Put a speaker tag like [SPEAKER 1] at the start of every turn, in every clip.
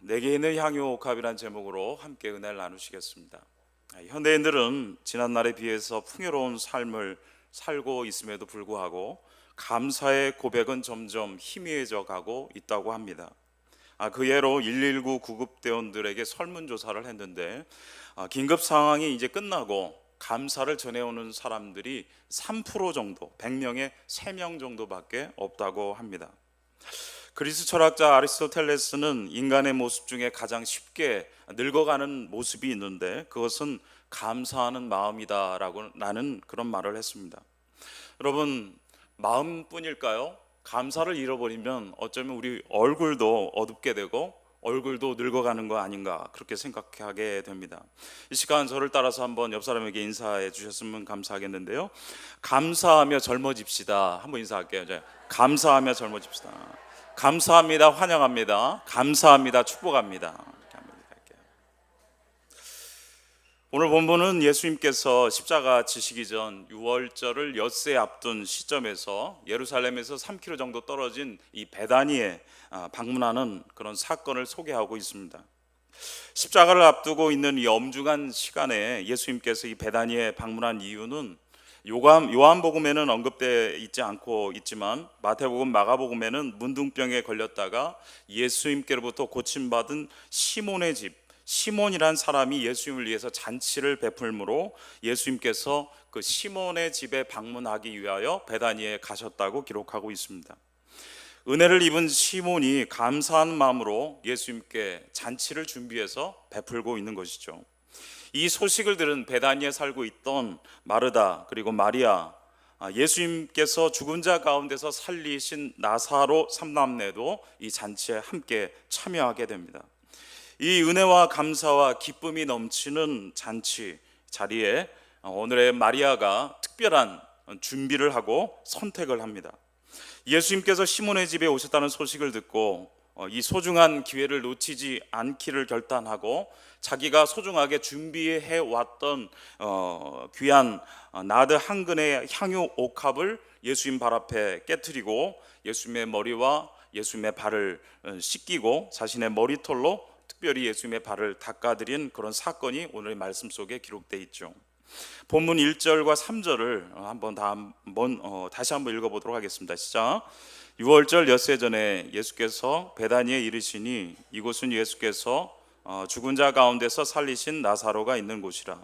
[SPEAKER 1] 내게 있는 향유옥합이란 제목으로 함께 은혜를 나누시겠습니다. 현대인들은 지난날에 비해서 풍요로운 삶을 살고 있음에도 불구하고 감사의 고백은 점점 희미해져 가고 있다고 합니다. 그 예로 119 구급대원들에게 설문조사를 했는데 긴급 상황이 이제 끝나고 감사를 전해오는 사람들이 3% 정도, 100명에 3명 정도밖에 없다고 합니다. 그리스 철학자 아리스토텔레스는 인간의 모습 중에 가장 쉽게 늙어가는 모습이 있는데 그것은 감사하는 마음이다라고 나는 그런 말을 했습니다. 여러분, 마음뿐일까요? 감사를 잃어버리면 어쩌면 우리 얼굴도 어둡게 되고 얼굴도 늙어가는 거 아닌가 그렇게 생각하게 됩니다. 이 시간 저를 따라서 한번 옆 사람에게 인사해 주셨으면 감사하겠는데요. 감사하며 젊어집시다. 한번 인사할게요. 감사하며 젊어집시다. 감사합니다. 환영합니다. 감사합니다. 축복합니다. 이렇게 한번 할게요. 오늘 본문은 예수님께서 십자가 지시기 전 유월절을 엿새 앞둔 시점에서 예루살렘에서 3km 정도 떨어진 이 베다니에 방문하는 그런 사건을 소개하고 있습니다. 십자가를 앞두고 있는 이 엄중한 시간에 예수님께서 이 베다니에 방문한 이유는 요한복음에는 언급되어 있지 않고 있지만 마태복음, 마가복음에는 문둥병에 걸렸다가 예수님께로부터 고침받은 시몬의 집, 시몬이란 사람이 예수님을 위해서 잔치를 베풀므로 예수님께서 그 시몬의 집에 방문하기 위하여 베다니에 가셨다고 기록하고 있습니다. 은혜를 입은 시몬이 감사한 마음으로 예수님께 잔치를 준비해서 베풀고 있는 것이죠. 이 소식을 들은 베다니에 살고 있던 마르다 그리고 마리아, 예수님께서 죽은 자 가운데서 살리신 나사로 3남매도 이 잔치에 함께 참여하게 됩니다. 이 은혜와 감사와 기쁨이 넘치는 잔치 자리에 오늘의 마리아가 특별한 준비를 하고 선택을 합니다. 예수님께서 시몬의 집에 오셨다는 소식을 듣고 이 소중한 기회를 놓치지 않기를 결단하고 자기가 소중하게 준비해 왔던 귀한 나드 한 근의 향유 옥합을 예수님 발 앞에 깨트리고 예수님의 머리와 예수님의 발을 씻기고 자신의 머리털로 특별히 예수님의 발을 닦아드린 그런 사건이 오늘의 말씀 속에 기록되어 있죠. 본문 1절과 3절을 다시 한번 읽어보도록 하겠습니다. 시작. 유월절 엿새 전에 예수께서 베다니에 이르시니 이곳은 예수께서 죽은 자 가운데서 살리신 나사로가 있는 곳이라.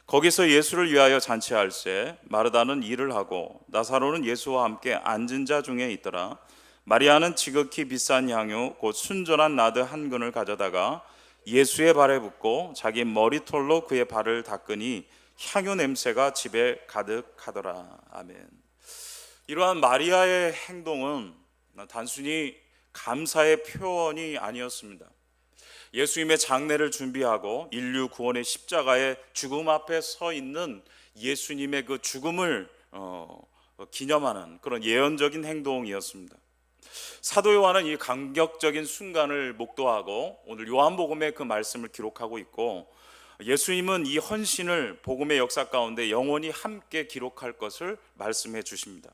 [SPEAKER 1] 거기서 예수를 위하여 잔치할새 마르다는 일을 하고 나사로는 예수와 함께 앉은 자 중에 있더라. 마리아는 지극히 비싼 향유 곧 순전한 나드 한 근을 가져다가 예수의 발에 붓고 자기 머리털로 그의 발을 닦으니 향유 냄새가 집에 가득하더라. 아멘. 이러한 마리아의 행동은 단순히 감사의 표현이 아니었습니다. 예수님의 장례를 준비하고 인류 구원의 십자가의 죽음 앞에 서 있는 예수님의 그 죽음을 기념하는 그런 예언적인 행동이었습니다. 사도 요한은 이 감격적인 순간을 목도하고 오늘 요한복음에 그 말씀을 기록하고 있고 예수님은 이 헌신을 복음의 역사 가운데 영원히 함께 기록할 것을 말씀해 주십니다.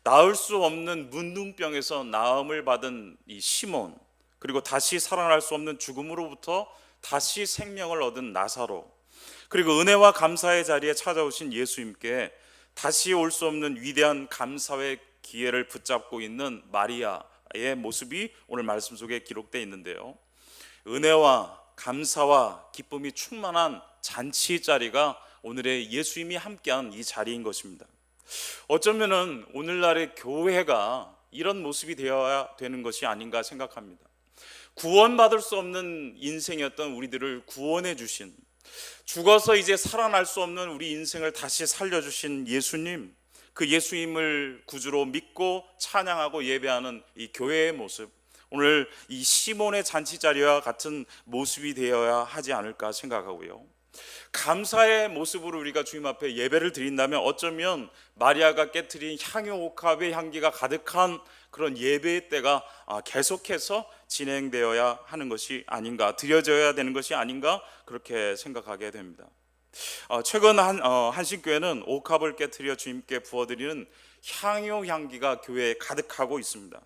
[SPEAKER 1] 나을 수 없는 문둥병에서 나음을 받은 이 시몬, 그리고 다시 살아날 수 없는 죽음으로부터 다시 생명을 얻은 나사로, 그리고 은혜와 감사의 자리에 찾아오신 예수님께 다시 올 수 없는 위대한 감사의 기회를 붙잡고 있는 마리아의 모습이 오늘 말씀 속에 기록되어 있는데요. 은혜와 감사와 기쁨이 충만한 잔치 자리가 오늘의 예수님이 함께한 이 자리인 것입니다. 어쩌면은 오늘날의 교회가 이런 모습이 되어야 되는 것이 아닌가 생각합니다. 구원받을 수 없는 인생이었던 우리들을 구원해 주신, 죽어서 이제 살아날 수 없는 우리 인생을 다시 살려주신 예수님, 그 예수님을 구주로 믿고 찬양하고 예배하는 이 교회의 모습, 오늘 이 시몬의 잔치 자리와 같은 모습이 되어야 하지 않을까 생각하고요. 감사의 모습으로 우리가 주님 앞에 예배를 드린다면 어쩌면 마리아가 깨트린 향유 옥합의 향기가 가득한 그런 예배의 때가 계속해서 진행되어야 하는 것이 아닌가, 드려져야 되는 것이 아닌가 그렇게 생각하게 됩니다. 최근 한신교회는 옥합을 깨트려 주님께 부어드리는 향유 향기가 교회에 가득하고 있습니다.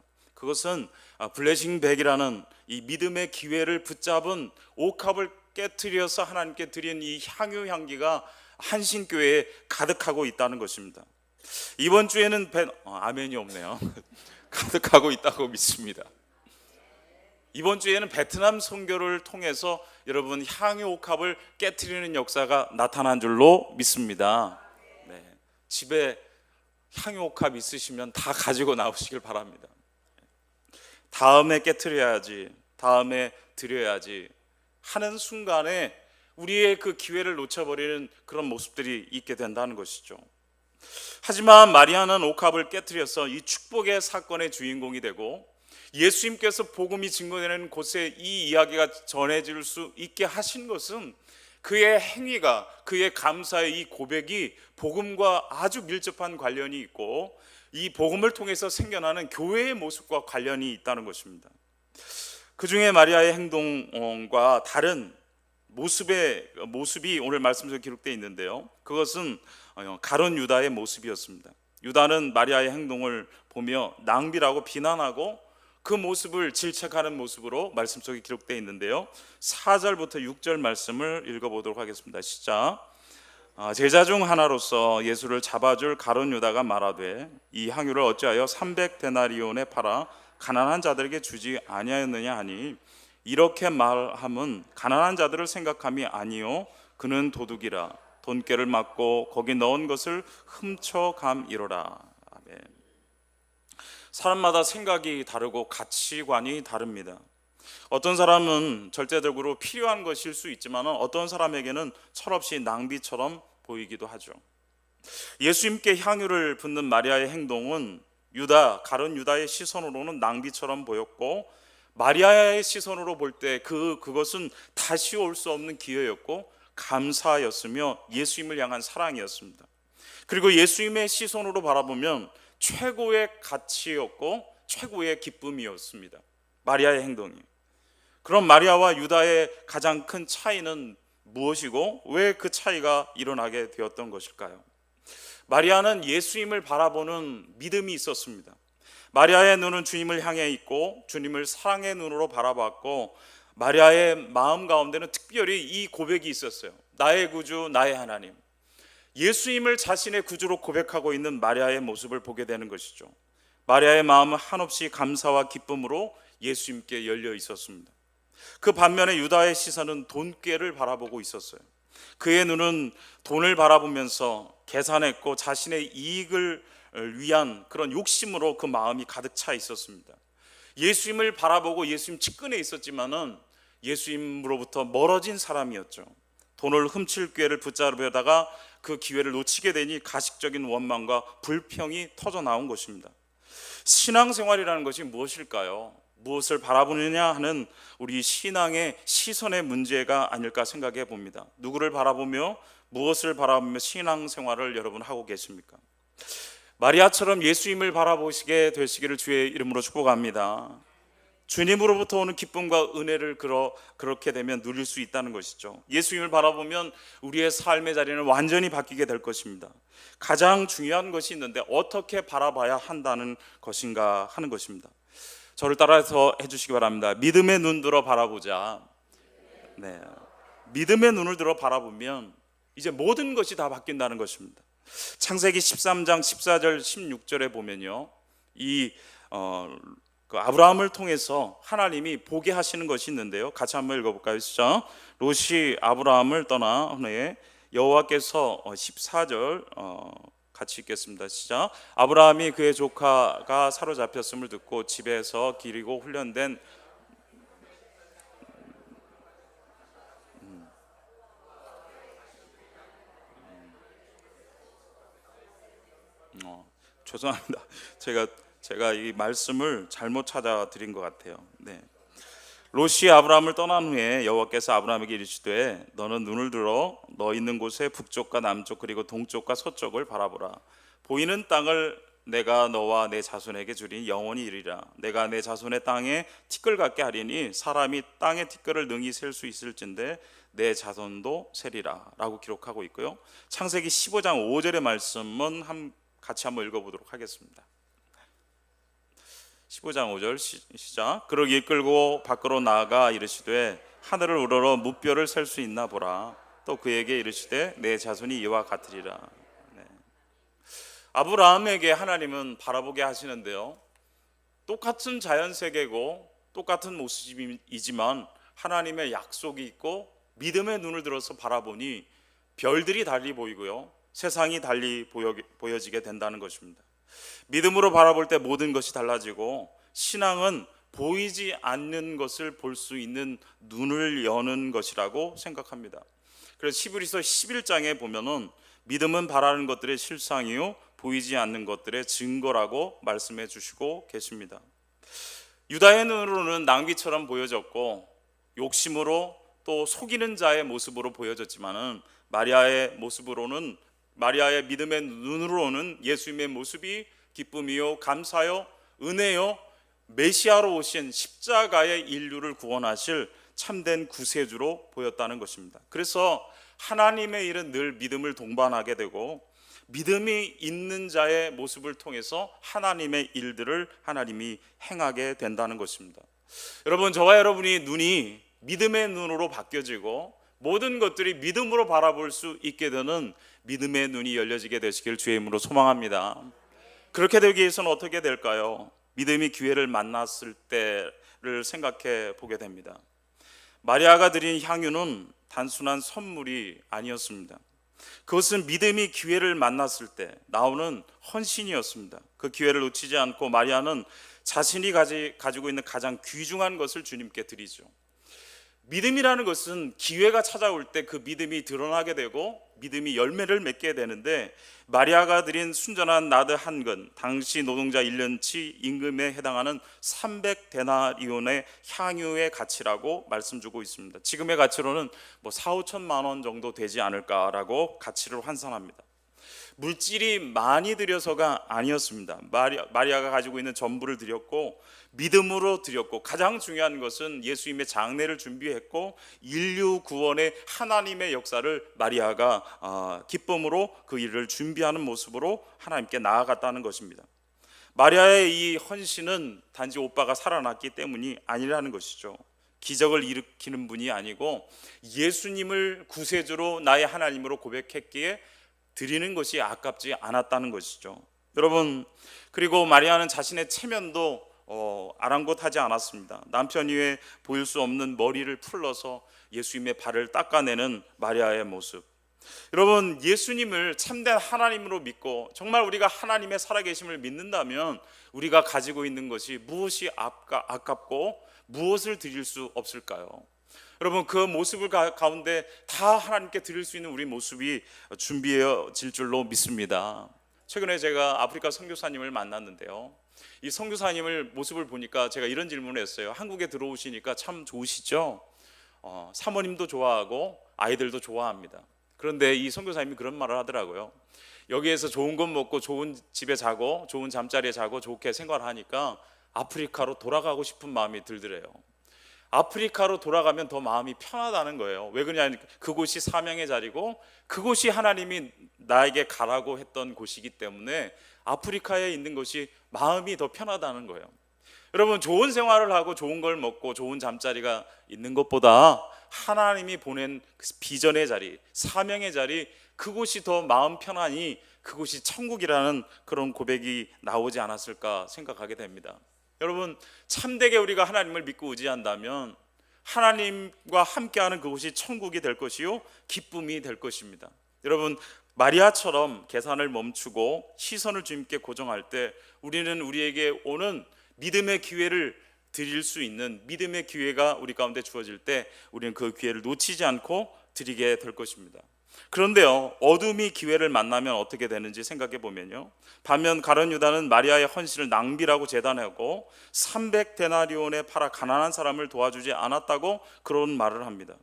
[SPEAKER 1] 그것은 블레싱 백이라는 이 믿음의 기회를 붙잡은 옥합을 깨트려서 하나님께 드린 이 향유 향기가 한신교회에 가득하고 있다는 것입니다. 이번 주에는 아멘이 없네요. 가득하고 있다고 믿습니다. 이번 주에는 베트남 선교를 통해서 여러분 향유 옥합을 깨트리는 역사가 나타난 줄로 믿습니다. 네. 집에 향유 옥합 있으시면 다 가지고 나오시길 바랍니다. 다음에 깨트려야지, 다음에 드려야지 하는 순간에 우리의 그 기회를 놓쳐버리는 그런 모습들이 있게 된다는 것이죠. 하지만 마리아는 옥합을 깨트려서 이 축복의 사건의 주인공이 되고 예수님께서 복음이 증거되는 곳에 이 이야기가 전해질 수 있게 하신 것은 그의 행위가, 그의 감사의 이 고백이 복음과 아주 밀접한 관련이 있고 이 복음을 통해서 생겨나는 교회의 모습과 관련이 있다는 것입니다. 그 중에 마리아의 행동과 다른 모습이 오늘 말씀 속에 기록되어 있는데요, 그것은 가룟 유다의 모습이었습니다. 유다는 마리아의 행동을 보며 낭비라고 비난하고 그 모습을 질책하는 모습으로 말씀 속에 기록되어 있는데요, 4절부터 6절 말씀을 읽어보도록 하겠습니다. 시작. 제자 중 하나로서 예수를 잡아줄 가룟 유다가 말하되 이 향유를 어찌하여 300데나리온에 팔아 가난한 자들에게 주지 아니하였느냐 하니 이렇게 말함은 가난한 자들을 생각함이 아니요 그는 도둑이라 돈깨를 맞고 거기 넣은 것을 훔쳐감이로라. 아멘. 사람마다 생각이 다르고 가치관이 다릅니다. 어떤 사람은 절대적으로 필요한 것일 수 있지만 어떤 사람에게는 철없이 낭비처럼 보이기도 하죠. 예수님께 향유를 붓는 마리아의 행동은 가룟 유다의 시선으로는 낭비처럼 보였고 마리아의 시선으로 볼 때 그것은 다시 올 수 없는 기회였고 감사였으며 예수님을 향한 사랑이었습니다. 그리고 예수님의 시선으로 바라보면 최고의 가치였고 최고의 기쁨이었습니다. 마리아의 행동이. 그럼 마리아와 유다의 가장 큰 차이는 무엇이고 왜 그 차이가 일어나게 되었던 것일까요? 마리아는 예수님을 바라보는 믿음이 있었습니다. 마리아의 눈은 주님을 향해 있고 주님을 사랑의 눈으로 바라봤고 마리아의 마음 가운데는 특별히 이 고백이 있었어요. 나의 구주, 나의 하나님. 예수님을 자신의 구주로 고백하고 있는 마리아의 모습을 보게 되는 것이죠. 마리아의 마음은 한없이 감사와 기쁨으로 예수님께 열려 있었습니다. 그 반면에 유다의 시선은 돈꾀를 바라보고 있었어요. 그의 눈은 돈을 바라보면서 계산했고 자신의 이익을 위한 그런 욕심으로 그 마음이 가득 차 있었습니다. 예수님을 바라보고 예수님 측근에 있었지만은 예수님으로부터 멀어진 사람이었죠. 돈을 훔칠 기회를 붙잡으려다가 그 기회를 놓치게 되니 가식적인 원망과 불평이 터져 나온 것입니다. 신앙생활이라는 것이 무엇일까요? 무엇을 바라보느냐 하는 우리 신앙의 시선의 문제가 아닐까 생각해 봅니다. 누구를 바라보며 무엇을 바라보며 신앙생활을 여러분 하고 계십니까? 마리아처럼 예수님을 바라보시게 되시기를 주의 이름으로 축복합니다. 주님으로부터 오는 기쁨과 은혜를 그렇게 되면 누릴 수 있다는 것이죠. 예수님을 바라보면 우리의 삶의 자리는 완전히 바뀌게 될 것입니다. 가장 중요한 것이 있는데 어떻게 바라봐야 한다는 것인가 하는 것입니다. 저를 따라서 해주시기 바랍니다. 믿음의 눈 들어 바라보자. 네, 믿음의 눈을 들어 바라보면 이제 모든 것이 다 바뀐다는 것입니다. 창세기 13장 14절 16절에 보면요, 그 아브라함을 통해서 하나님이 보게 하시는 것이 있는데요, 같이 한번 읽어볼까요? 시작. 롯이 아브라함을 떠나 후에 여호와께서 14절 같이 읽겠습니다. 시작. 아브라함이 그의 조카가 사로잡혔음을 듣고 집에서 기리고 훈련된 죄송합니다. 제가 이 말씀을 잘못 찾아 드린 것 같아요. 네. 롯이 아브라함을 떠난 후에 여호와께서 아브라함에게 이르시되 너는 눈을 들어 너 있는 곳의 북쪽과 남쪽 그리고 동쪽과 서쪽을 바라보라. 보이는 땅을 내가 너와 내 자손에게 주리니 영원히 이르리라. 내가 내 자손의 땅에 티끌 같게 하리니 사람이 땅의 티끌을 능히 셀 수 있을진데 내 자손도 세리라 라고 기록하고 있고요. 창세기 15장 5절의 말씀은 같이 한번 읽어보도록 하겠습니다. 15장 5절 시작. 그를 이끌고 밖으로 나아가 이르시되 하늘을 우러러 무뼈를 셀 수 있나 보라. 또 그에게 이르시되 내 자손이 이와 같으리라. 네. 아브라함에게 하나님은 바라보게 하시는데요, 똑같은 자연 세계고 똑같은 모습이지만 하나님의 약속이 있고 믿음의 눈을 들어서 바라보니 별들이 달리 보이고요, 세상이 달리 보여지게 된다는 것입니다. 믿음으로 바라볼 때 모든 것이 달라지고, 신앙은 보이지 않는 것을 볼 수 있는 눈을 여는 것이라고 생각합니다. 그래서 히브리서 11장에 보면은 믿음은 바라는 것들의 실상이요 보이지 않는 것들의 증거라고 말씀해 주시고 계십니다. 유다의 눈으로는 낭비처럼 보여졌고 욕심으로 또 속이는 자의 모습으로 보여졌지만은 마리아의 믿음의 눈으로는 예수님의 모습이 기쁨이요 감사요 은혜요 메시아로 오신 십자가의 인류를 구원하실 참된 구세주로 보였다는 것입니다. 그래서 하나님의 일은 늘 믿음을 동반하게 되고 믿음이 있는 자의 모습을 통해서 하나님의 일들을 하나님이 행하게 된다는 것입니다. 여러분, 저와 여러분이 눈이 믿음의 눈으로 바뀌어지고 모든 것들이 믿음으로 바라볼 수 있게 되는 믿음의 눈이 열려지게 되시길 주의 이름으로 소망합니다. 그렇게 되기 위해서는 어떻게 될까요? 믿음이 기회를 만났을 때를 생각해 보게 됩니다. 마리아가 드린 향유는 단순한 선물이 아니었습니다. 그것은 믿음이 기회를 만났을 때 나오는 헌신이었습니다. 그 기회를 놓치지 않고 마리아는 자신이 가지고 있는 가장 귀중한 것을 주님께 드리죠. 믿음이라는 것은 기회가 찾아올 때 그 믿음이 드러나게 되고 믿음이 열매를 맺게 되는데, 마리아가 드린 순전한 나드 한 근, 당시 노동자 1년치 임금에 해당하는 300데나리온의 향유의 가치라고 말씀 주고 있습니다. 지금의 가치로는 4-5천만 원 정도 되지 않을까라고 가치를 환산합니다. 물질이 많이 들여서가 아니었습니다. 마리아가 가지고 있는 전부를 드렸고 믿음으로 드렸고, 가장 중요한 것은 예수님의 장례를 준비했고 인류 구원의 하나님의 역사를 마리아가 기쁨으로 그 일을 준비하는 모습으로 하나님께 나아갔다는 것입니다. 마리아의 이 헌신은 단지 오빠가 살아났기 때문이 아니라는 것이죠. 기적을 일으키는 분이 아니고 예수님을 구세주로 나의 하나님으로 고백했기에 드리는 것이 아깝지 않았다는 것이죠. 여러분, 그리고 마리아는 자신의 체면도 아랑곳하지 않았습니다. 남편 위에 보일 수 없는 머리를 풀러서 예수님의 발을 닦아내는 마리아의 모습. 여러분, 예수님을 참된 하나님으로 믿고 정말 우리가 하나님의 살아계심을 믿는다면 우리가 가지고 있는 것이 무엇이 아깝고 무엇을 드릴 수 없을까요? 여러분, 그 모습을 가운데 다 하나님께 드릴 수 있는 우리 모습이 준비해질 줄로 믿습니다. 최근에 제가 아프리카 선교사님을 만났는데요, 이 선교사님을 모습을 보니까 제가 이런 질문을 했어요. 한국에 들어오시니까 참 좋으시죠? 사모님도 좋아하고 아이들도 좋아합니다. 그런데 이 선교사님이 그런 말을 하더라고요. 여기에서 좋은 것 먹고 좋은 집에 자고 좋은 잠자리에 자고 좋게 생활을 하니까 아프리카로 돌아가고 싶은 마음이 들더래요. 아프리카로 돌아가면 더 마음이 편하다는 거예요. 왜 그러냐면 그곳이 사명의 자리고 그곳이 하나님이 나에게 가라고 했던 곳이기 때문에 아프리카에 있는 것이 마음이 더 편하다는 거예요. 여러분, 좋은 생활을 하고 좋은 걸 먹고 좋은 잠자리가 있는 것보다 하나님이 보낸 비전의 자리, 사명의 자리, 그곳이 더 마음 편하니 그곳이 천국이라는 그런 고백이 나오지 않았을까 생각하게 됩니다. 여러분, 참되게 우리가 하나님을 믿고 의지한다면 하나님과 함께하는 그곳이 천국이 될 것이요 기쁨이 될 것입니다. 여러분, 마리아처럼 계산을 멈추고 시선을 주님께 고정할 때 우리는 우리에게 오는 믿음의 기회를 드릴 수 있는 믿음의 기회가 우리 가운데 주어질 때 우리는 그 기회를 놓치지 않고 드리게 될 것입니다. 그런데요, 어둠이 기회를 만나면 어떻게 되는지 생각해 보면요, 반면 가룟 유다는 마리아의 헌신을 낭비라고 재단하고 300데나리온에 팔아 가난한 사람을 도와주지 않았다고 그런 말을 합니다.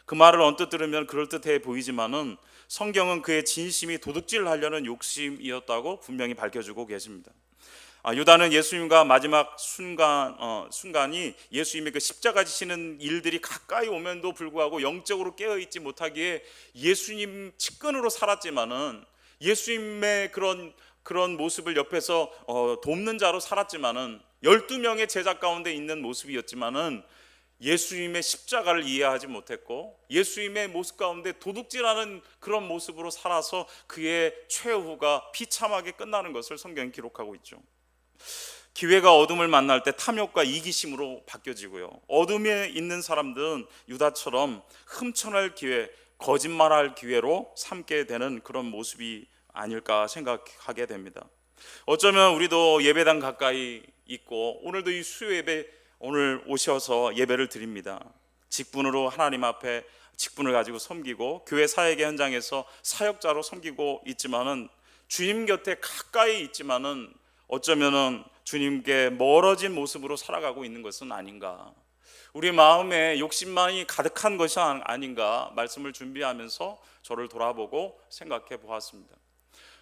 [SPEAKER 1] 그 말을 언뜻 들으면 그럴듯해 보이지만은 성경은 그의 진심이 도둑질하려는 욕심이었다고 분명히 밝혀주고 계십니다. 유다는 예수님과 마지막 순간이 예수님의 그 십자가 지시는 일들이 가까이 오면도 불구하고 영적으로 깨어있지 못하기에 예수님 측근으로 살았지만은, 예수님의 그런 모습을 옆에서 돕는 자로 살았지만은 12명의 제자 가운데 있는 모습이었지만은 예수님의 십자가를 이해하지 못했고 예수님의 모습 가운데 도둑질하는 그런 모습으로 살아서 그의 최후가 비참하게 끝나는 것을 성경이 기록하고 있죠. 기회가 어둠을 만날 때 탐욕과 이기심으로 바뀌어지고요, 어둠에 있는 사람들은 유다처럼 훔쳐낼 기회, 거짓말할 기회로 삼게 되는 그런 모습이 아닐까 생각하게 됩니다. 어쩌면 우리도 예배당 가까이 있고 오늘도 이 수요 예배 오늘 오셔서 예배를 드립니다. 직분으로 하나님 앞에 직분을 가지고 섬기고 교회 사역의 현장에서 사역자로 섬기고 있지만은 주님 곁에 가까이 있지만은 어쩌면은 주님께 멀어진 모습으로 살아가고 있는 것은 아닌가, 우리 마음에 욕심만이 가득한 것이 아닌가 말씀을 준비하면서 저를 돌아보고 생각해 보았습니다.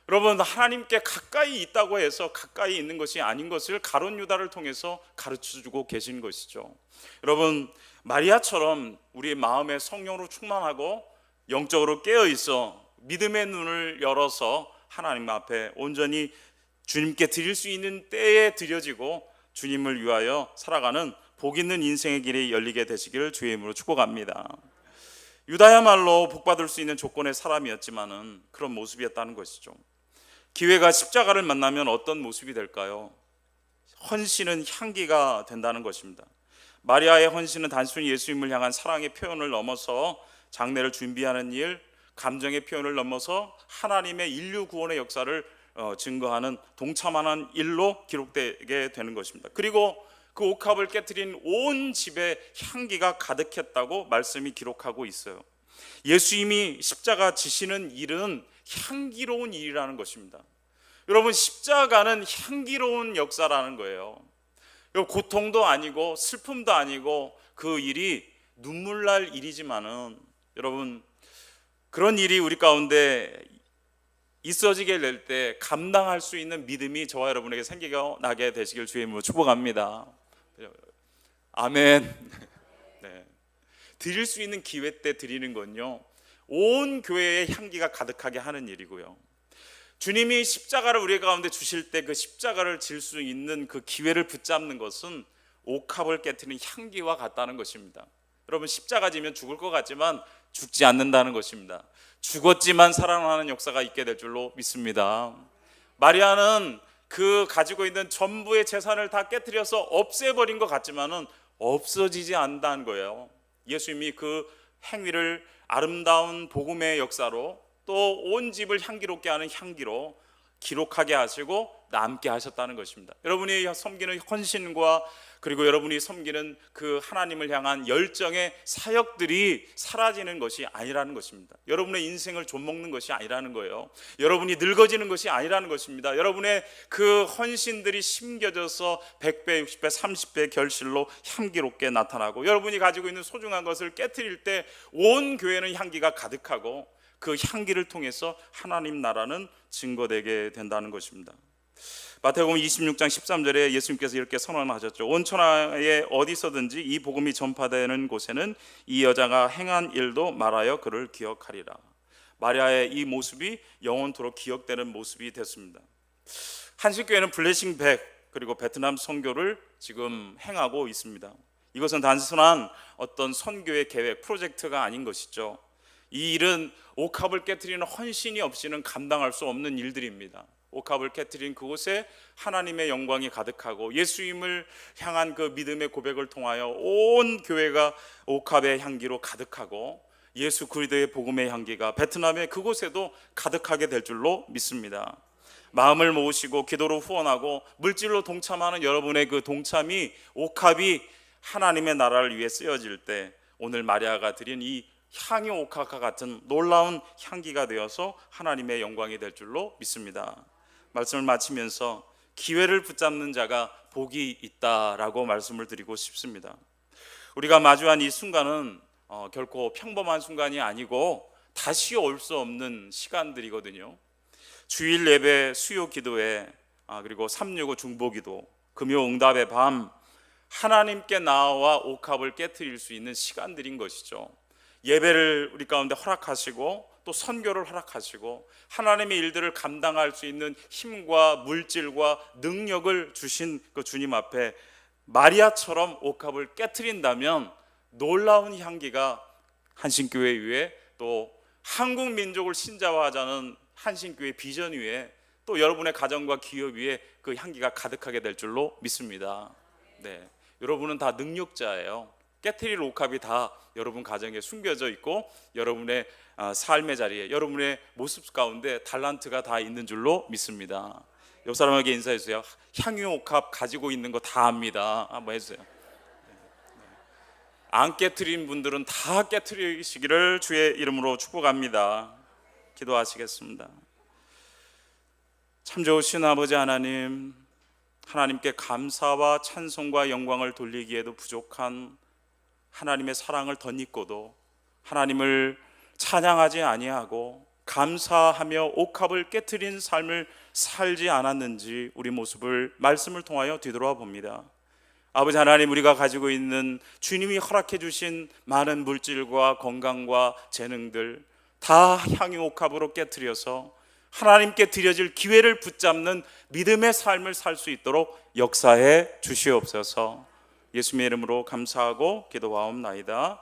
[SPEAKER 1] 여러분, 하나님께 가까이 있다고 해서 가까이 있는 것이 아닌 것을 가룟 유다를 통해서 가르쳐주고 계신 것이죠. 여러분, 마리아처럼 우리 마음에 성령으로 충만하고 영적으로 깨어있어 믿음의 눈을 열어서 하나님 앞에 온전히 주님께 드릴 수 있는 때에 드려지고 주님을 위하여 살아가는 복 있는 인생의 길이 열리게 되시기를 주의 이름으로 축복합니다. 유다야말로 복받을 수 있는 조건의 사람이었지만은 그런 모습이었다는 것이죠. 기회가 십자가를 만나면 어떤 모습이 될까요? 헌신은 향기가 된다는 것입니다. 마리아의 헌신은 단순히 예수님을 향한 사랑의 표현을 넘어서 장례를 준비하는 일, 감정의 표현을 넘어서 하나님의 인류 구원의 역사를 증거하는 동참하는 일로 기록되게 되는 것입니다. 그리고 그 옥합을 깨트린 온 집에 향기가 가득했다고 말씀이 기록하고 있어요. 예수님이 십자가 지시는 일은 향기로운 일이라는 것입니다. 여러분, 십자가는 향기로운 역사라는 거예요. 고통도 아니고 슬픔도 아니고 그 일이 눈물 날 일이지만은 여러분, 그런 일이 우리 가운데 있어지게 될 때 감당할 수 있는 믿음이 저와 여러분에게 생기게 되시길 주의 이름으로 축복합니다. 아멘. 네. 드릴 수 있는 기회 때 드리는 건요, 온 교회의 향기가 가득하게 하는 일이고요, 주님이 십자가를 우리 가운데 주실 때 그 십자가를 질 수 있는 그 기회를 붙잡는 것은 옥합을 깨트리는 향기와 같다는 것입니다. 여러분, 십자가 지면 죽을 것 같지만 죽지 않는다는 것입니다. 죽었지만 살아나는 역사가 있게 될 줄로 믿습니다. 마리아는 그 가지고 있는 전부의 재산을 다 깨트려서 없애버린 것 같지만은 없어지지 않는다는 거예요. 예수님이 그 행위를 아름다운 복음의 역사로 또 온 집을 향기롭게 하는 향기로 기록하게 하시고 남게 하셨다는 것입니다. 여러분이 섬기는 헌신과 그리고 여러분이 섬기는 그 하나님을 향한 열정의 사역들이 사라지는 것이 아니라는 것입니다. 여러분의 인생을 좀먹는 것이 아니라는 거예요. 여러분이 늙어지는 것이 아니라는 것입니다. 여러분의 그 헌신들이 심겨져서 100배, 60배, 30배 결실로 향기롭게 나타나고 여러분이 가지고 있는 소중한 것을 깨트릴 때 온 교회는 향기가 가득하고 그 향기를 통해서 하나님 나라는 증거되게 된다는 것입니다. 마태복음 26장 13절에 예수님께서 이렇게 선언하셨죠. 온 천하에 어디서든지 이 복음이 전파되는 곳에는 이 여자가 행한 일도 말하여 그를 기억하리라. 마리아의 이 모습이 영원토록 기억되는 모습이 됐습니다. 한식교회는 블레싱 백 그리고 베트남 선교를 지금 행하고 있습니다. 이것은 단순한 어떤 선교의 계획, 프로젝트가 아닌 것이죠. 이 일은 옥합을 깨트리는 헌신이 없이는 감당할 수 없는 일들입니다. 옥합을 깨트린 그곳에 하나님의 영광이 가득하고 예수님을 향한 그 믿음의 고백을 통하여 온 교회가 옥합의 향기로 가득하고 예수 그리스도의 복음의 향기가 베트남의 그곳에도 가득하게 될 줄로 믿습니다. 마음을 모으시고 기도로 후원하고 물질로 동참하는 여러분의 그 동참이 옥합이 하나님의 나라를 위해 쓰여질 때 오늘 마리아가 드린 이 향유 옥합과 같은 놀라운 향기가 되어서 하나님의 영광이 될 줄로 믿습니다. 말씀을 마치면서 기회를 붙잡는 자가 복이 있다라고 말씀을 드리고 싶습니다. 우리가 마주한 이 순간은 결코 평범한 순간이 아니고 다시 올 수 없는 시간들이거든요. 주일 예배, 수요 기도회, 그리고 365 중보기도, 금요 응답의 밤, 하나님께 나와 옥합을 깨트릴 수 있는 시간들인 것이죠. 예배를 우리 가운데 허락하시고 또 선교를 허락하시고 하나님의 일들을 감당할 수 있는 힘과 물질과 능력을 주신 그 주님 앞에 마리아처럼 옥합을 깨트린다면 놀라운 향기가 한신교회 위에, 또 한국 민족을 신자화하자는 한신교회 비전 위에, 또 여러분의 가정과 기업 위에 그 향기가 가득하게 될 줄로 믿습니다. 네, 여러분은 다 능력자예요. 깨트릴 옥합이 다 여러분 가정에 숨겨져 있고 여러분의 삶의 자리에, 여러분의 모습 가운데 달란트가 다 있는 줄로 믿습니다. 옆 사람에게 인사해주세요. 향유 옥합 가지고 있는 거 다 압니다. 한번 해주세요. 안 깨트린 분들은 다 깨트리시기를 주의 이름으로 축복합니다. 기도하시겠습니다. 참 좋으신 아버지 하나님, 하나님께 감사와 찬송과 영광을 돌리기에도 부족한 하나님의 사랑을 덧입고도 하나님을 찬양하지 아니하고 감사하며 옥합을 깨트린 삶을 살지 않았는지 우리 모습을 말씀을 통하여 뒤돌아 봅니다. 아버지 하나님, 우리가 가지고 있는 주님이 허락해 주신 많은 물질과 건강과 재능들 다 향유 옥합으로 깨트려서 하나님께 드려질 기회를 붙잡는 믿음의 삶을 살 수 있도록 역사해 주시옵소서. 예수님의 이름으로 감사하고 기도하옵나이다.